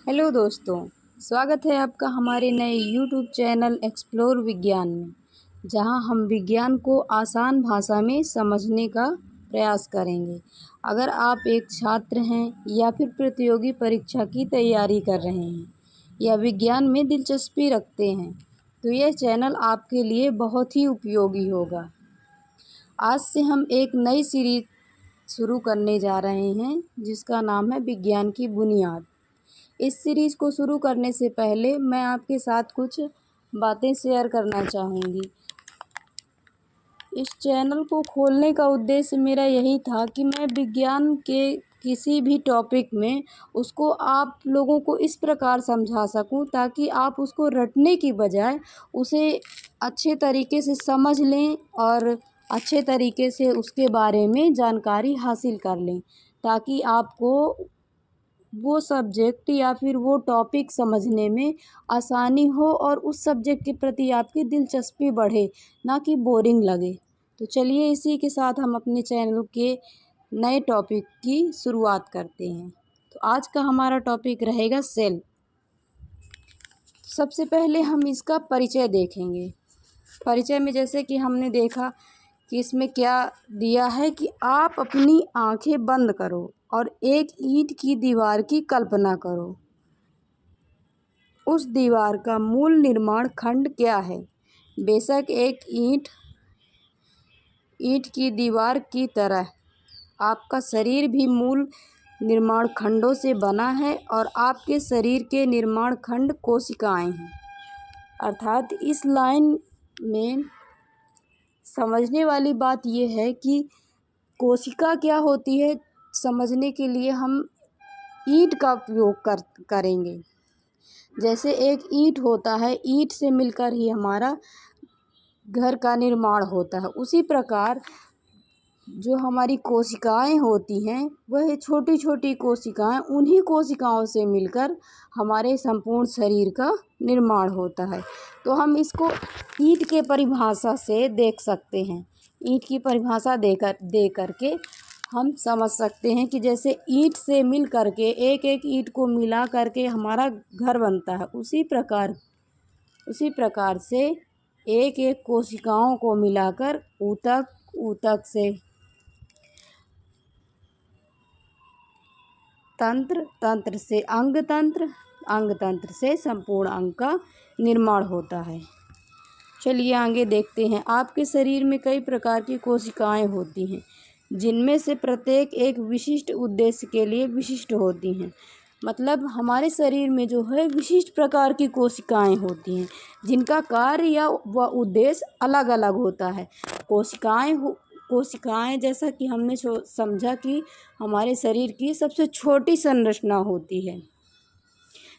Hello दोस्तों, स्वागत है आपका हमारे नए यूट्यूब चैनल एक्सप्लोर विज्ञान में, जहां हम विज्ञान को आसान भाषा में समझने का प्रयास करेंगे। अगर आप एक छात्र हैं या फिर प्रतियोगी परीक्षा की तैयारी कर रहे हैं या विज्ञान में दिलचस्पी रखते हैं, तो यह चैनल आपके लिए बहुत ही उपयोगी होगा। आज से हम एक नई सीरीज शुरू करने जा रहे हैं, जिसका नाम है विज्ञान की बुनियाद। इस सीरीज़ को शुरू करने से पहले मैं आपके साथ कुछ बातें शेयर करना चाहूँगी। इस चैनल को खोलने का उद्देश्य मेरा यही था कि मैं विज्ञान के किसी भी टॉपिक में उसको आप लोगों को इस प्रकार समझा सकूं, ताकि आप उसको रटने की बजाय उसे अच्छे तरीके से समझ लें और अच्छे तरीके से उसके बारे में जानकारी हासिल कर लें, ताकि आपको वो सब्जेक्ट या फिर वो टॉपिक समझने में आसानी हो और उस सब्जेक्ट के प्रति आपकी दिलचस्पी बढ़े, ना कि बोरिंग लगे। तो चलिए इसी के साथ हम अपने चैनल के नए टॉपिक की शुरुआत करते हैं। तो आज का हमारा टॉपिक रहेगा सेल। सबसे पहले हम इसका परिचय देखेंगे। परिचय में जैसे कि हमने देखा कि इसमें क्या दिया है कि आप अपनी आंखें बंद करो और एक ईंट की दीवार की कल्पना करो। उस दीवार का मूल निर्माण खंड क्या है? बेशक एक ईंट की दीवार की तरह आपका शरीर भी मूल निर्माण खंडों से बना है और आपके शरीर के निर्माण खंड कोशिकाएं हैं। अर्थात इस लाइन में समझने वाली बात यह है कि कोशिका क्या होती है, समझने के लिए हम ईंट का उपयोग करेंगे। जैसे एक ईंट होता है, ईंट से मिलकर ही हमारा घर का निर्माण होता है, उसी प्रकार जो हमारी कोशिकाएं होती हैं, वह छोटी छोटी कोशिकाएं, उन्हीं कोशिकाओं से मिलकर हमारे संपूर्ण शरीर का निर्माण होता है। तो हम इसको ईंट के परिभाषा से देख सकते हैं। ईंट की परिभाषा दे करके हम समझ सकते हैं कि जैसे ईंट से मिल करके एक एक ईंट को मिला करके हमारा घर बनता है, उसी प्रकार से एक एक कोशिकाओं को मिलाकर ऊतक से तंत्र से अंग तंत्र से संपूर्ण अंग का निर्माण होता है। चलिए आगे देखते हैं। आपके शरीर में कई प्रकार की कोशिकाएं होती हैं, जिनमें से प्रत्येक एक विशिष्ट उद्देश्य के लिए विशिष्ट होती हैं। मतलब हमारे शरीर में जो है विशिष्ट प्रकार की कोशिकाएं होती हैं, जिनका कार्य या व उद्देश्य अलग अलग होता है। कोशिकाएं जैसा कि हमने समझा कि हमारे शरीर की सबसे छोटी संरचना होती है,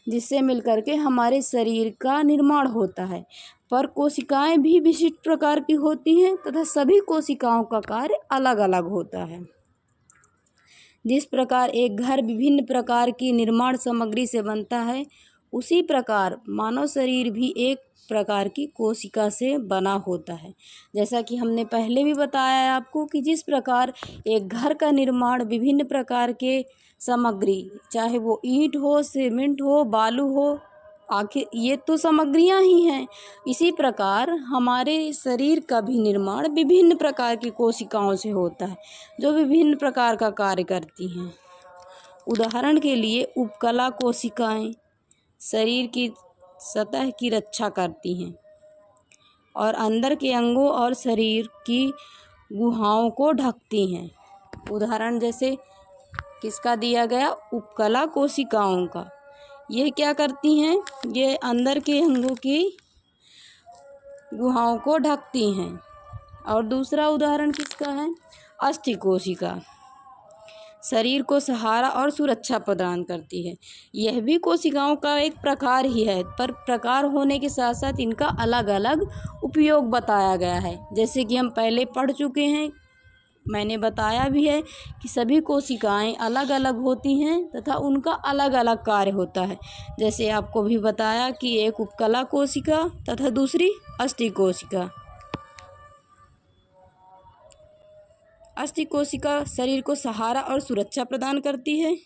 जिससे मिलकर के हमारे शरीर का निर्माण होता है। पर कोशिकाएं भी विशिष्ट प्रकार की होती हैं तथा सभी कोशिकाओं का कार्य अलग अलग होता है। जिस प्रकार एक घर विभिन्न प्रकार की निर्माण सामग्री से बनता है, उसी प्रकार मानव शरीर भी एक प्रकार की कोशिका से बना होता है। जैसा कि हमने पहले भी बताया है आपको कि जिस प्रकार एक घर का निर्माण विभिन्न प्रकार के सामग्री, चाहे वो ईंट हो, सीमेंट हो, बालू हो, आखिर ये तो सामग्रियां ही हैं। इसी प्रकार हमारे शरीर का भी निर्माण विभिन्न प्रकार की कोशिकाओं से होता है, जो विभिन्न प्रकार का कार्य करती हैं। उदाहरण के लिए उपकला कोशिकाएं शरीर की सतह की रक्षा करती हैं और अंदर के अंगों और शरीर की गुहाओं को ढकती हैं। उदाहरण जैसे किसका दिया गया? उपकला कोशिकाओं का। ये क्या करती हैं? ये अंदर के अंगों की गुहाओं को ढकती हैं। और दूसरा उदाहरण किसका है? अस्थि कोशिका शरीर को सहारा और सुरक्षा प्रदान करती है। यह भी कोशिकाओं का एक प्रकार ही है, पर प्रकार होने के साथ साथ इनका अलग अलग उपयोग बताया गया है। जैसे कि हम पहले पढ़ चुके हैं, मैंने बताया भी है कि सभी कोशिकाएं अलग अलग होती हैं तथा उनका अलग अलग कार्य होता है। जैसे आपको भी बताया कि एक उपकला कोशिका तथा दूसरी अस्थि कोशिका। अस्थि कोशिका शरीर को सहारा और सुरक्षा प्रदान करती है,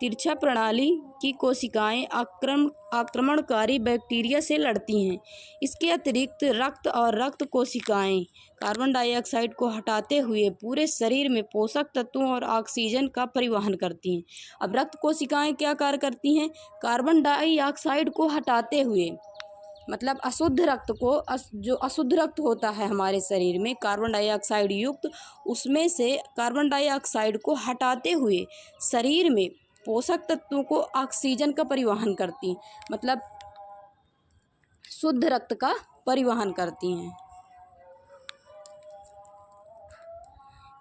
तिरछा प्रणाली की कोशिकाएं आक्रमणकारी बैक्टीरिया से लड़ती हैं। इसके अतिरिक्त रक्त और रक्त कोशिकाएं कार्बन डाइऑक्साइड को हटाते हुए पूरे शरीर में पोषक तत्वों और ऑक्सीजन का परिवहन करती हैं। अब रक्त कोशिकाएं क्या कार्य करती हैं? कार्बन डाइऑक्साइड को हटाते हुए, मतलब अशुद्ध रक्त को जो अशुद्ध रक्त होता है हमारे शरीर में कार्बन डाइऑक्साइड युक्त, उसमें से कार्बन डाइऑक्साइड को हटाते हुए शरीर में पोषक तत्वों को ऑक्सीजन का परिवहन करती हैं, मतलब शुद्ध रक्त का परिवहन करती हैं।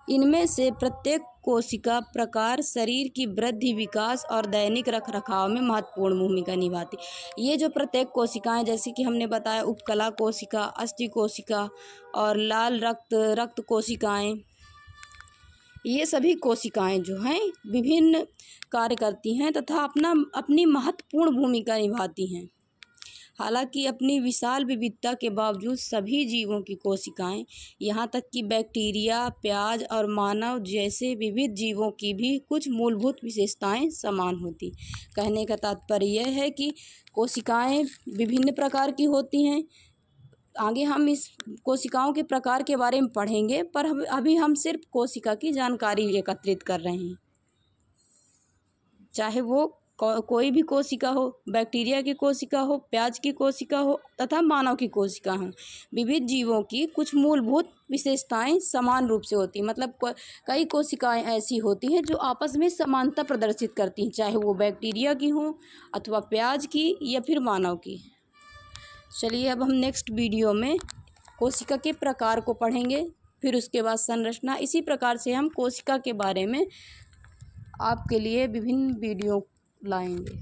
इनमें से प्रत्येक कोशिका प्रकार शरीर की वृद्धि, विकास और दैनिक रखरखाव में महत्वपूर्ण भूमिका निभाती। ये जो प्रत्येक कोशिकाएं, जैसे कि हमने बताया उपकला कोशिका, अस्थि कोशिका और लाल रक्त कोशिकाएं, ये सभी कोशिकाएं जो हैं विभिन्न कार्य करती हैं तथा अपनी महत्वपूर्ण भूमिका निभाती हैं। हालांकि अपनी विशाल विविधता के बावजूद सभी जीवों की कोशिकाएं, यहाँ तक कि बैक्टीरिया, प्याज और मानव जैसे विविध जीवों की भी कुछ मूलभूत विशेषताएं समान होती। कहने का तात्पर्य यह है कि कोशिकाएं विभिन्न प्रकार की होती हैं। आगे हम इस कोशिकाओं के प्रकार के बारे में पढ़ेंगे, पर अभी हम सिर्फ कोशिका की जानकारी एकत्रित कर रहे हैं। चाहे वो कोई भी कोशिका हो, बैक्टीरिया की कोशिका हो, प्याज की कोशिका हो तथा मानव की कोशिका हो, विविध जीवों की कुछ मूलभूत विशेषताएं समान रूप से होती हैं। मतलब कई कोशिकाएं ऐसी होती हैं जो आपस में समानता प्रदर्शित करती हैं, चाहे वो बैक्टीरिया की हों अथवा प्याज की या फिर मानव की। चलिए अब हम नेक्स्ट वीडियो में कोशिका के प्रकार को पढ़ेंगे, फिर उसके बाद संरचना। इसी प्रकार से हम कोशिका के बारे में आपके लिए विभिन्न वीडियो लाएंगे।